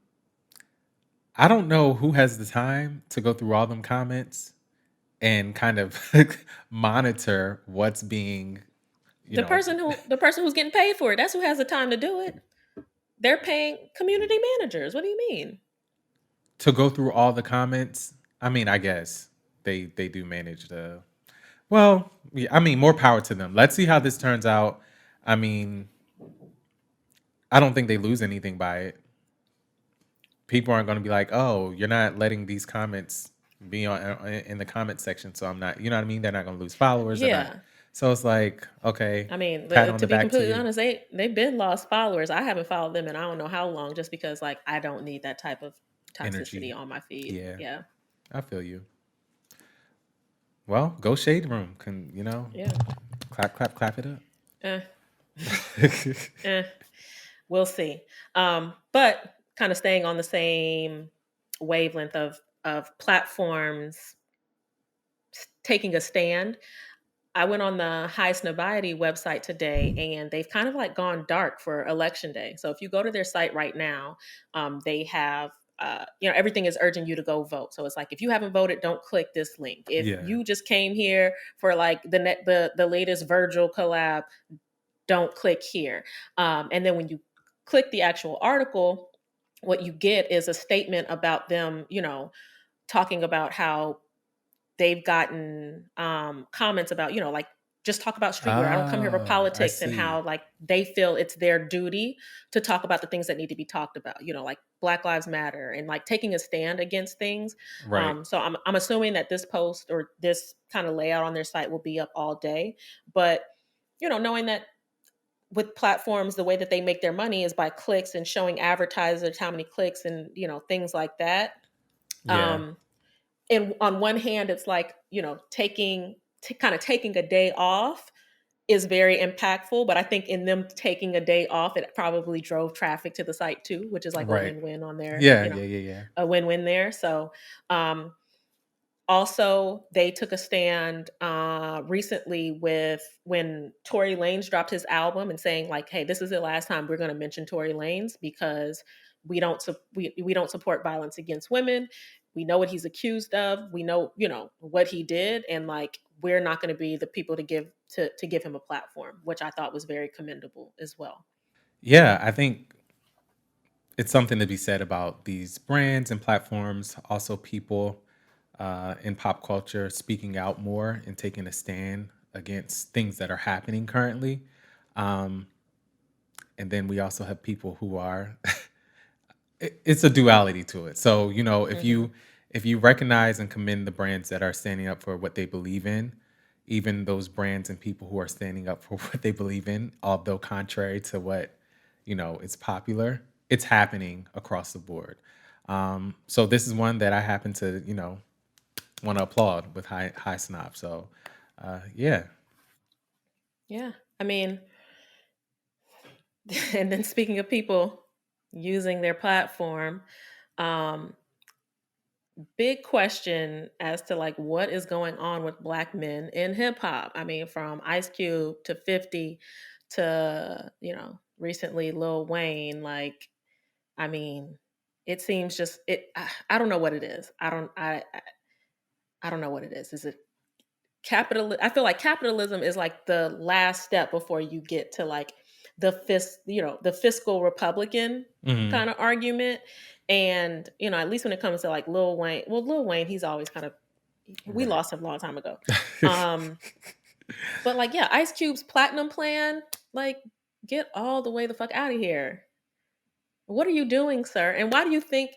I don't know who has the time to go through all them comments and kind of monitor what's being, you know, The person who's getting paid for it, that's who has the time to do it. They're paying community managers. What do you mean? to go through all the comments. I mean, I guess they do manage the. Well, yeah, I mean, more power to them. Let's see how this turns out. I mean, I don't think they lose anything by it. People aren't going to be like, "Oh, you're not letting these comments be on in the comment section," so I'm not. You know what I mean? They're not going to lose followers. They're not. Yeah. So it's like, okay, I mean, pat on to the be back to completely you. honest, they've been lost followers. I haven't followed them in I don't know how long, just because like I don't need that type of Energy. toxicity on my feed. Yeah, Yeah, I feel you. Well, go shade room. Can yeah. clap, clap, clap it up. Eh, eh, we'll see. But kind of staying on the same wavelength of platforms taking a stand. I went on the Highest Notoriety website today, and they've kind of like gone dark for election day. So if you go to their site right now, they have everything is urging you to go vote. So it's like if you haven't voted, don't click this link. If Yeah. you just came here for like the latest Virgil collab, don't click here. And then when you click the actual article, what you get is a statement about them, talking about how they've gotten comments about, like, just talk about streetwear. I don't come here for Oh, I politics, and see. how like they feel it's their duty to talk about the things that need to be talked about, like Black Lives Matter and like taking a stand against things. Right. So I'm assuming that this post or this kind of layout on their site will be up all day. But, knowing that with platforms, the way that they make their money is by clicks and showing advertisers how many clicks and, things like that. Yeah. Um, and on one hand it's like kind of taking a day off is very impactful, but I think in them taking a day off it probably drove traffic to the site too, which is like a Right. win-win on their Yeah, yeah, yeah, yeah. a win-win there. So um also, they took a stand recently with when Tory Lanez dropped his album and saying like, "Hey, this is the last time we're going to mention Tory Lanez because we don't support violence against women. We know what he's accused of. We know what he did, and like we're not going to be the people to give him a platform," which I thought was very commendable as well. Yeah, I think it's something to be said about these brands and platforms, also people in pop culture speaking out more and taking a stand against things that are happening currently. Um, and then we also have people who are it's a duality to it. So, Hmm. if you recognize and commend the brands that are standing up for what they believe in, even those brands and people who are standing up for what they believe in, although contrary to what, is popular, it's happening across the board. So this is one that I happen to, want to applaud with high snob. So, yeah, Yeah, I mean, and then speaking of people using their platform, um, big question as to like what is going on with black men in hip hop. I mean, from Ice Cube to 50 to, recently Lil Wayne. Like, I mean, it seems just it. I don't know what it is. I don't know what it is. Is it capital? I feel like capitalism is like the last step before you get to like the fiscal Republican Hmm. kind of argument. And at least when it comes to like Lil Wayne, well, Lil Wayne, he's always kind of, we Right. lost him a long time ago. Um, but like, yeah, Ice Cube's platinum plan, like, get all the way the fuck out of here. What are you doing, sir? And why do you think,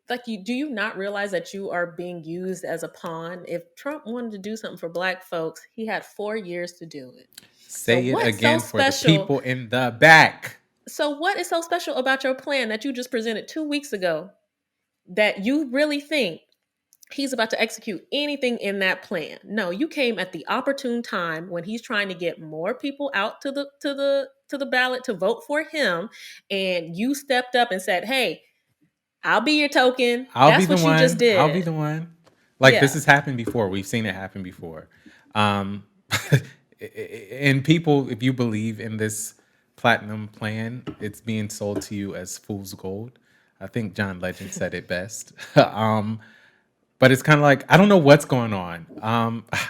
like, do you not realize that you are being used as a pawn? If Trump wanted to do something for black folks, he had 4 years to do it. So Say it what's so again for the special? people in the back. So what is so special about your plan that you just presented 2 weeks ago that you really think he's about to execute anything in that plan? No, you came at the opportune time when he's trying to get more people out to the ballot to vote for him, and you stepped up and said, "Hey, I'll be your token." I'll be That's the what you just one. I'll be did. the one. Like this Yeah. has happened before. We've seen it happen before. Um, and people, if you believe in this platinum plan, it's being sold to you as fool's gold. I think John Legend said it best. But it's kind of like I don't know what's going on.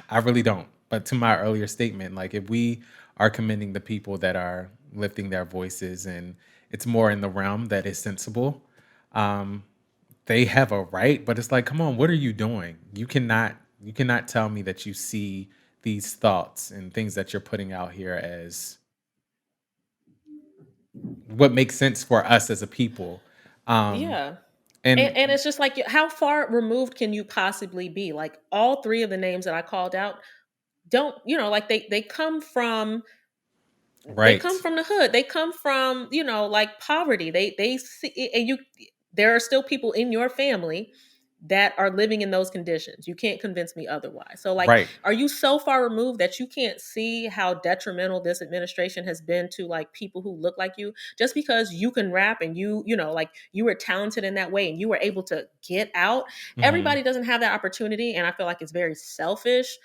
I really don't. But to my earlier statement, like if we are commending the people that are lifting their voices, and it's more in the realm that is sensible, um, they have a right. But it's like, come on, what are you doing? You cannot tell me that you see these thoughts and things that you're putting out here as what makes sense for us as a people. Um, Yeah. And and it's just like, how far removed can you possibly be? Like, all three of the names that I called out don't, like, they come from, right, the hood. They come from, like, poverty. They see, and there are still people in your family that are living in those conditions. You can't convince me otherwise. So, like, right. are you so far removed that you can't see how detrimental this administration has been to, like, people who look like you? Just because you can rap and like, you were talented in that way and you were able to get out, Hmm. everybody doesn't have that opportunity, and I feel like it's very selfish.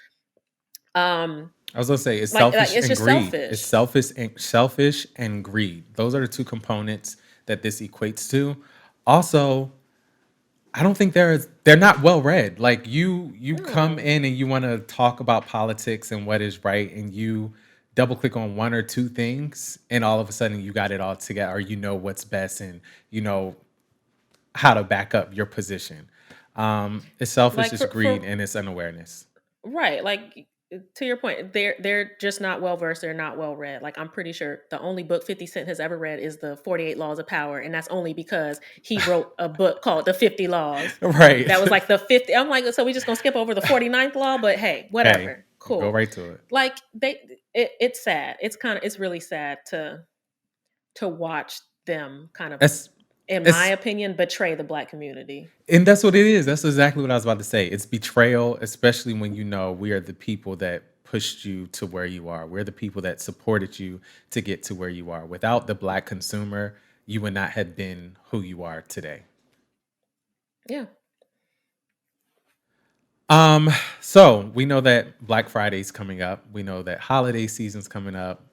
Um I was gonna say it's like selfish it's and just greed. It's selfish. selfish and greed. Those are the two components that this equates to. Also, I don't think they're not well read. Like you come No. in and you want to talk about politics and what is right, and you double click on one or two things, and all of a sudden you got it all together, or you know what's best, and you know how to back up your position. It's selfish, Like, it's for greed, and it's unawareness. right, like, to your point, they're just not well versed. They're not well read. Like, I'm pretty sure the only book 50 Cent has ever read is the 48 Laws of Power, and that's only because he wrote a book called The 50 Laws. Right. That was like the 50. I'm like, so we just gonna skip over the 49th law, but hey, Hey, whatever, go cool. right to it. Like, it's sad. It's really sad to watch them kind of, That's in my it's opinion, betray the black community. and that's what it is. That's exactly what I was about to say. It's betrayal, especially when you know we are the people that pushed you to where you are. We're the people that supported you to get to where you are. Without the black consumer, you would not have been who you are today. Yeah. Um, so we know that Black Friday's coming up. We know that holiday season's coming up.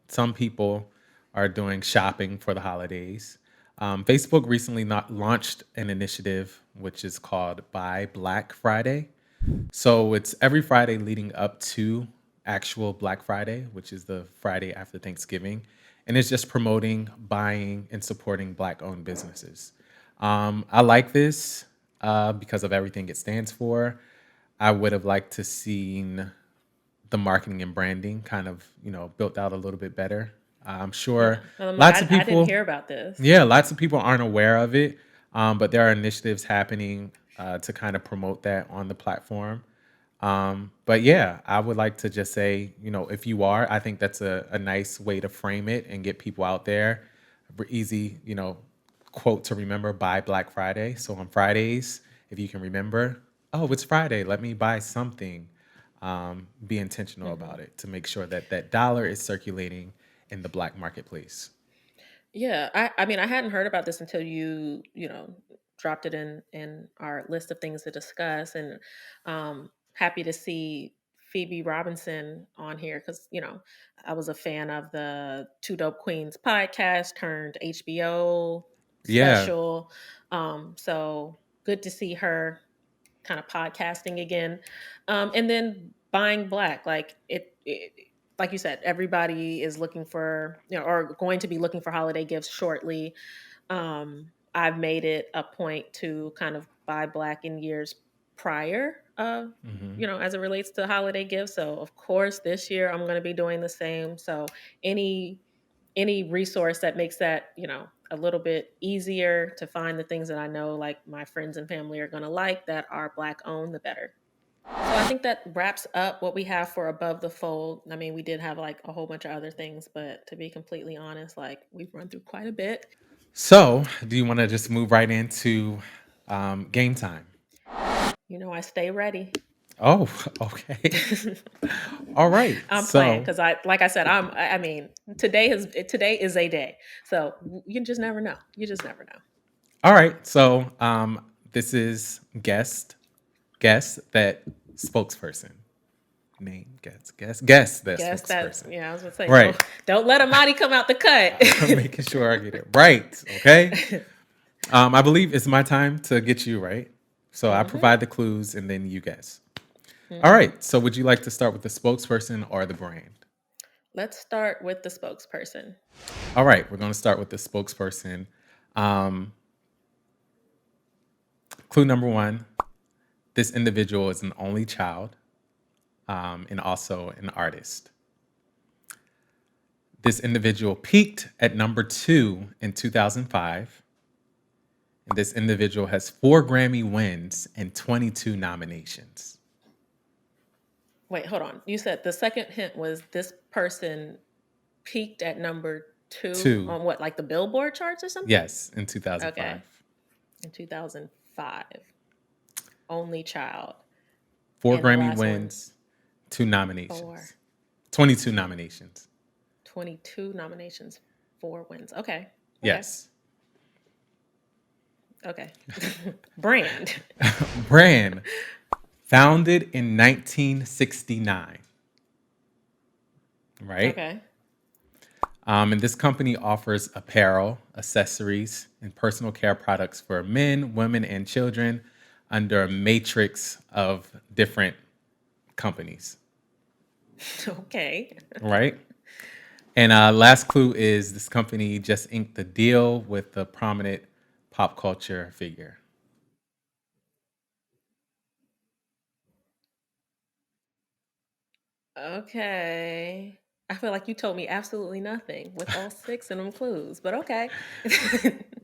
Some people are doing shopping for the holidays. Facebook recently not launched an initiative which is called Buy Black Friday. So it's every Friday leading up to actual Black Friday, which is the Friday after Thanksgiving. And it's just promoting, buying, and supporting Black owned businesses. I like this because of everything it stands for. I would have liked to seen the marketing and branding kind of, built out a little bit better. I'm sure Yeah. And I'm like, lots of I didn't people, hear about this. yeah, lots of people aren't aware of it, but there are initiatives happening to kind of promote that on the platform. But yeah, I would like to just say, if you are, I think that's a nice way to frame it and get people out there. Easy, quote to remember by Black Friday. So on Fridays, if you can remember, oh, it's Friday, let me buy something. Be intentional Mhm. about it to make sure that that dollar is circulating in the black marketplace. Yeah, I mean, I hadn't heard about this until you dropped it in our list of things to discuss, and happy to see Phoebe Robinson on here because I was a fan of the Two Dope Queens podcast turned HBO Yeah. special. So good to see her kind of podcasting again, and then buying black, like, it. like you said, everybody is looking for, or going to be looking for holiday gifts shortly. I've made it a point to kind of buy black in years prior, Hmm. as it relates to holiday gifts. So of course this year I'm going to be doing the same. So any any resource that makes that, a little bit easier to find the things that I know like my friends and family are going to like that are black owned, the better. So I think that wraps up what we have for above the fold. I mean, we did have like a whole bunch of other things, but to be completely honest, like we've run through quite a bit. So, do you want to just move right into game time? I stay ready. Oh, okay. All right. I'm playing So, because like I said, I mean, today is a day. So you just never know. You just never know. all right. So, this is guess that spokesperson. Name, guess that Guess that, spokesperson. yeah, I was gonna say, Right. don't let Amadi come out the cut. I'm making sure I get it right. Okay. I believe it's my time to get you right. So I hmm provide the clues and then you guess. All hmm right. So would you like to start with the spokesperson or the brand? Let's start with the spokesperson. All right. We're going to start with the spokesperson. Um, Clue number one, this individual is an only child and also an artist. This individual peaked at number 2 in 2005. And this individual has 4 Grammy wins and 22 nominations. Wait, hold on. You said the second hint was this person peaked at number two 2, on what, like the Billboard charts or something? yes, in 2005. Okay, in 2005. Only child. Four And the Grammy last one, wins, 2 four. nominations, 22 nominations. 22 nominations, 4 wins. Okay, okay, Yes. okay. Brand. Brand, founded in 1969, right? Okay. And this company offers apparel, accessories, and personal care products for men, women, and children under a matrix of different companies, Okay. right? And last clue is this company just inked a deal with a prominent pop culture figure. Okay. I feel like you told me absolutely nothing with all six of them clues, but okay.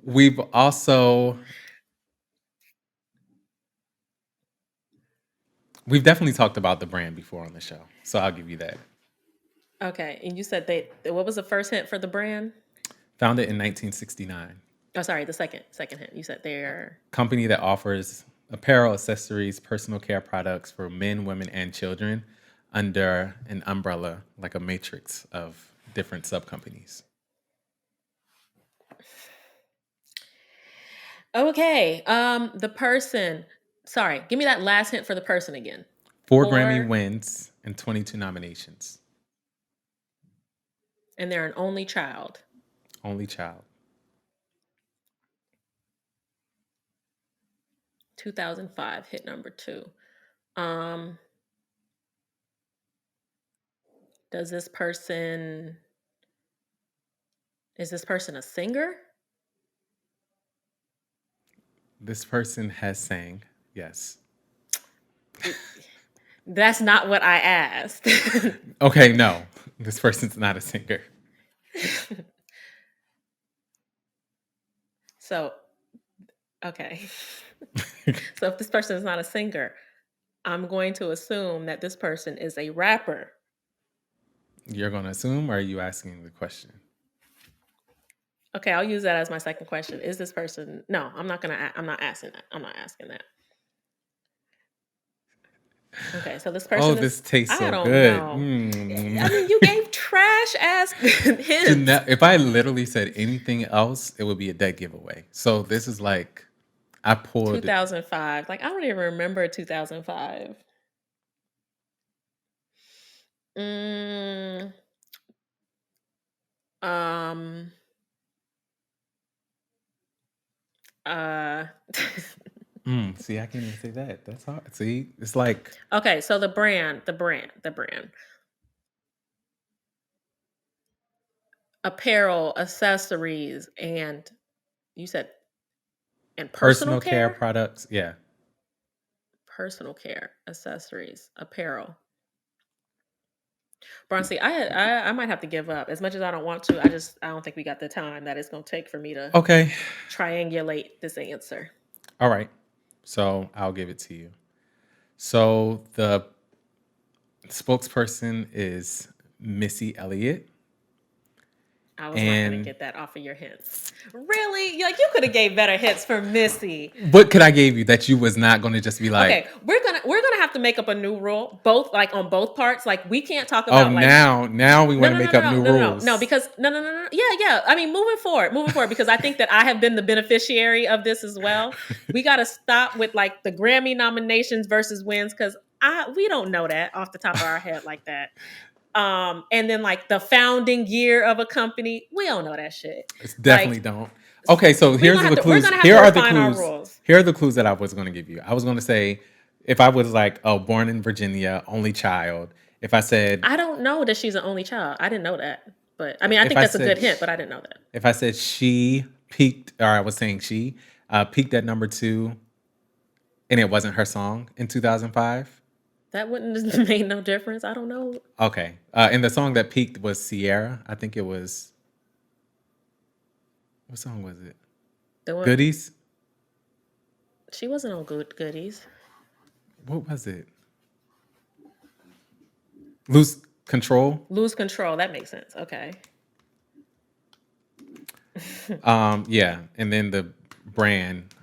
We've also we've definitely talked about the brand before on the show, so I'll give you that. Okay. And you said what was the first hint for the brand? Founded in 1969. Oh, sorry, the second hint. You said they're Company that offers apparel, accessories, personal care products for men, women, and children under an umbrella, like a matrix of different sub companies. okay. The person. Sorry, give me that last hint for the person again. 4 Grammy Four, wins and 22 nominations. and they're an only child. Only child. 2005 hit number two. Um, does this person is this person a singer? This person has sang, yes. That's not what I asked. Okay, no, this person's not a singer. So, okay. So if this person is not a singer, I'm going to assume that this person is a rapper. You're going to assume, or are you asking the question? Okay, I'll use that as my second question. Is this person? No, I'm not asking that. I'm not asking that. Okay, so this Oh, person this is. tastes I so don't good. know. I mean, you gave trash ass hints. If I literally said anything else, it would be a dead giveaway. So this is like, I pulled. 2005. Like I don't even remember 2005. Mm, um. Uh. See, I can't even say that. That's hard. See, it's like okay, so the brand. apparel, accessories, and you said and personal Personal care care? products. Yeah. Personal care, accessories, apparel. Bronzy, I might have to give up. As much as I don't want to, I don't think we got the time that it's gonna take for me to Okay. triangulate this answer. All right. So I'll give it to you. So the spokesperson is Missy Elliott. I was not gonna And get that off of your hints. Really? Like you could have gave better hints for Missy. what could I give you that you was not going to just be like, Okay, we're gonna have to make up a new rule, both like on both parts. Like we can't talk oh, about like now we no want to no no make no up no new no no no no rules. because no yeah. I mean moving forward because I think that I have been the beneficiary of this as well. We got to stop with like the Grammy nominations versus wins because I we don't know that off the top of our head like that. And then like the founding year of a company, we don't know that shit. It's Like definitely don't. Okay, so here's the we're clues. gonna have Here to are the refine our clues. rules. Here are the clues that I was going to give you. I was going to say, if I was like, oh, born in Virginia, only child. If I said, I don't know that she's an only child. I didn't know that. But I mean, I if think I that's a said, good hint, but I didn't know that. if I said she peaked, or I was saying she peaked at number 2, and it wasn't her song in 2005. That wouldn't have made no difference. I don't know. Okay, and the song that peaked was Sierra. I think it was. What song was it? The one Goodies. she wasn't on goodies. What was it? Lose Control. Lose control. That makes sense. Okay. Yeah, and then the brand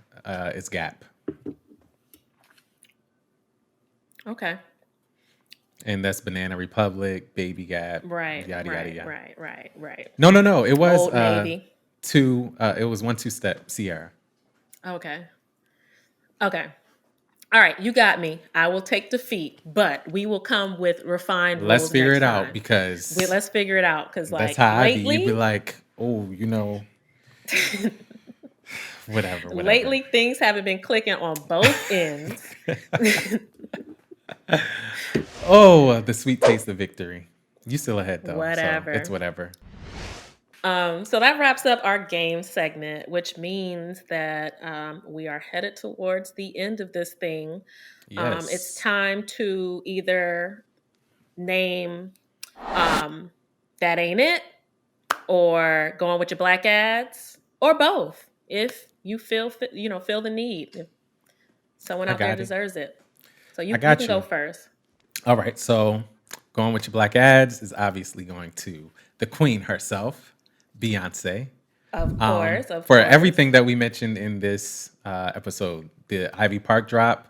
is Gap, Okay. and that's Banana Republic, Baby Gap, Right. yada yada Right. yada. Right. Right. Right. No. It was Old Navy. two. It was 1-2 Step Sierra. Okay. Okay. All right. You got me. I will take defeat, but we will come with refined Let's rules figure next it out time. because Let's figure it out because that's like how I be. You be lately, like, oh, whatever, whatever. lately things haven't been clicking on both ends. Oh, the sweet taste of victory. You still ahead though, so it's Whatever. whatever. So that wraps up our game segment, which means that we are headed towards the end of this thing. It's Yes, time to either name um, that ain't it, or go on with your black ads, or both. If you feel the need, if someone I out there got it. deserves it, so I you can got go you. first. All right, so going with your black ads is obviously going to the queen herself, Beyonce. Of course, of For course. everything that we mentioned in this episode, the Ivy Park drop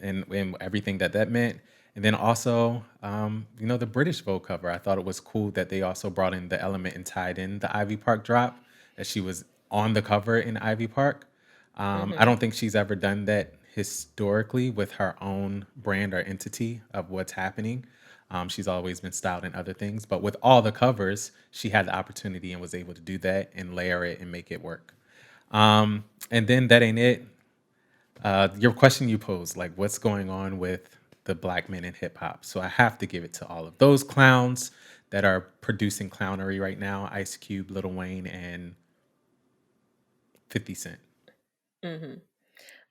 and everything that meant. And then also, the British Vogue cover. I thought it was cool that they also brought in the element and tied in the Ivy Park drop, that she was on the cover in Ivy Park. I Hmm. don't think she's ever done that historically with her own brand or entity of what's happening. She's always been styled in other things, but with all the covers, she had the opportunity and was able to do that and layer it and make it work. And then that ain't it. Your question you posed, like what's going on with the black men in hip hop? So I have to give it to all of those clowns that are producing clownery right now: Ice Cube, Lil Wayne, and 50 Cent. Hmm.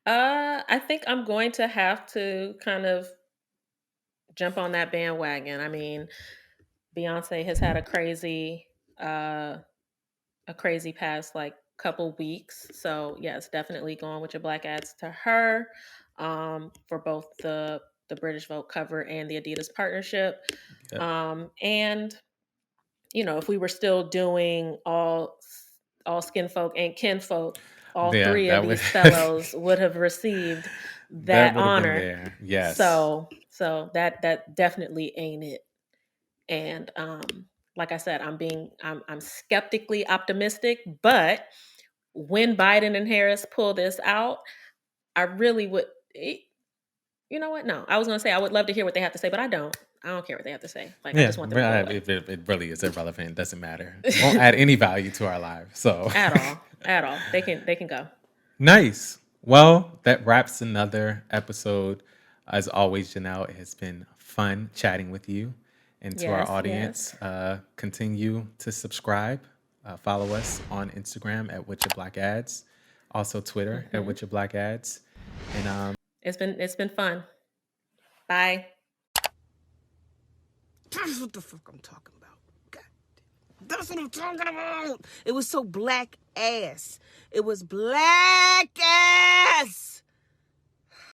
I think I'm going to have to kind of jump on that bandwagon. I mean, Beyonce has had uh, a crazy past like couple weeks. So yes, definitely going with your black ads to her for both the British Vogue cover and the Adidas partnership. Yep. And if we were still doing all skin folk and kin folk, all Yeah, three of that would these fellows would have received that that would have been honor. there. Yes. So that definitely ain't it. And like I said, I'm skeptically optimistic, but when Biden and Harris pull this out, I really would. You know what? No, I was gonna say I would love to hear what they have to say, but I don't. I don't care what they have to say. Like I Yeah, just want them but to go away it really is irrelevant. It doesn't matter. It won't add any value to our lives. So at all. At all. They can go. nice. Well, that wraps another episode. As always, Janelle, it has been fun chatting with you. And to our Yes, yes. audience, continue to subscribe Follow us on Instagram at Witcha Black Ads, also Twitter at Hmm. Witcha Black Ads, and It's been fun. Bye. That's what the fuck I'm talking about. God, that's what I'm talking about. It was so black ass. It was black ass.